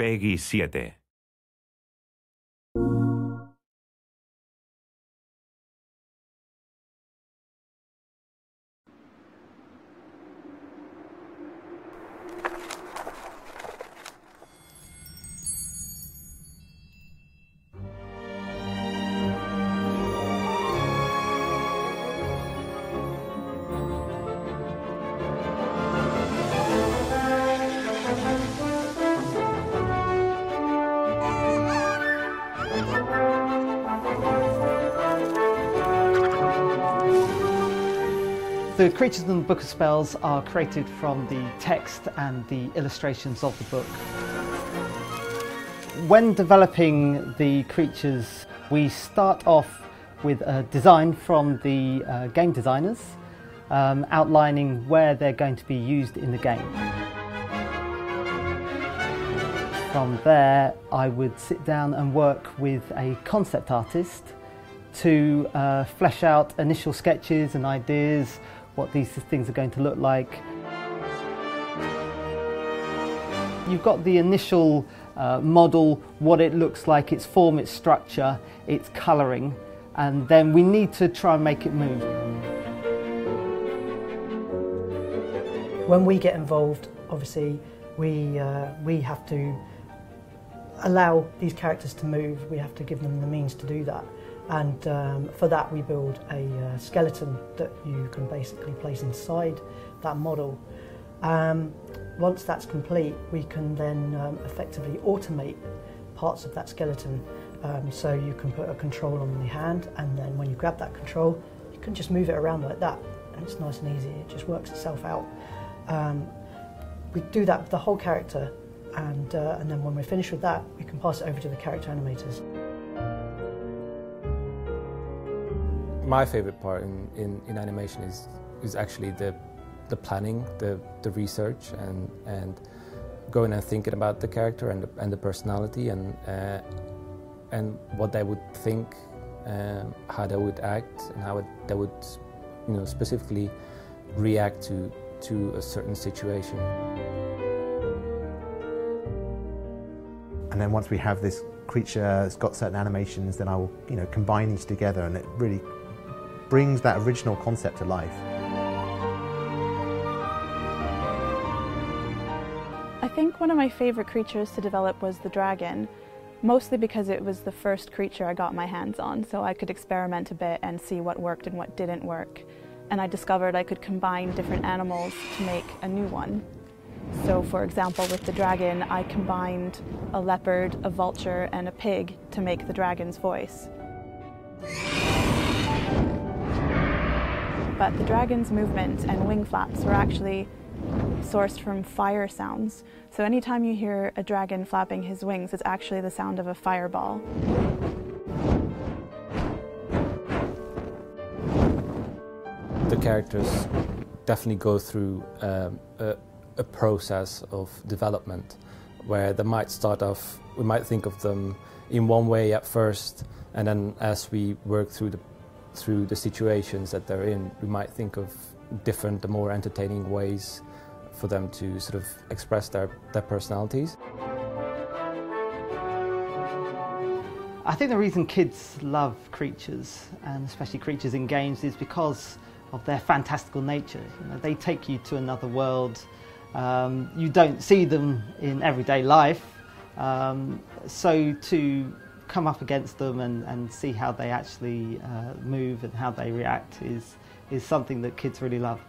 Peggy 7. The creatures in the Book of Spells are created from the text and the illustrations of the book. When developing the creatures, we start off with a design from the game designers, outlining where they're going to be used in the game. From there, I would sit down and work with a concept artist to flesh out initial sketches and ideas, what these things are going to look like. You've got the initial model, what it looks like, its form, its structure, its colouring, and then we need to try and make it move. When we get involved, obviously, we have to allow these characters to move. We have to give them the means to do that. And for that we build a skeleton that you can basically place inside that model. Once that's complete, we can then effectively automate parts of that skeleton. So you can put a control on the hand, and then when you grab that control, you can just move it around like that. And it's nice and easy, it just works itself out. We do that with the whole character, and then when we're finished with that, we can pass it over to the character animators. My favourite part in animation is actually the planning, the research, and going and thinking about the character and the personality and what they would think, how they would act, and how they would, specifically react to a certain situation. And then once we have this creature that's got certain animations, then I will, combine these together, and it really brings that original concept to life. I think one of my favourite creatures to develop was the dragon, mostly because it was the first creature I got my hands on, so I could experiment a bit and see what worked and what didn't work. And I discovered I could combine different animals to make a new one. So for example, with the dragon, I combined a leopard, a vulture, and a pig to make the dragon's voice. But the dragon's movement and wing flaps were actually sourced from fire sounds. So anytime you hear a dragon flapping his wings, it's actually the sound of a fireball. The characters definitely go through a process of development where they might start off, we might think of them in one way at first, and then as we work through the situations that they're in, we might think of different, more entertaining ways for them to sort of express their personalities. I think the reason kids love creatures, and especially creatures in games, is because of their fantastical nature. They take you to another world. You don't see them in everyday life, so to come up against them and see how they actually move and how they react is something that kids really love.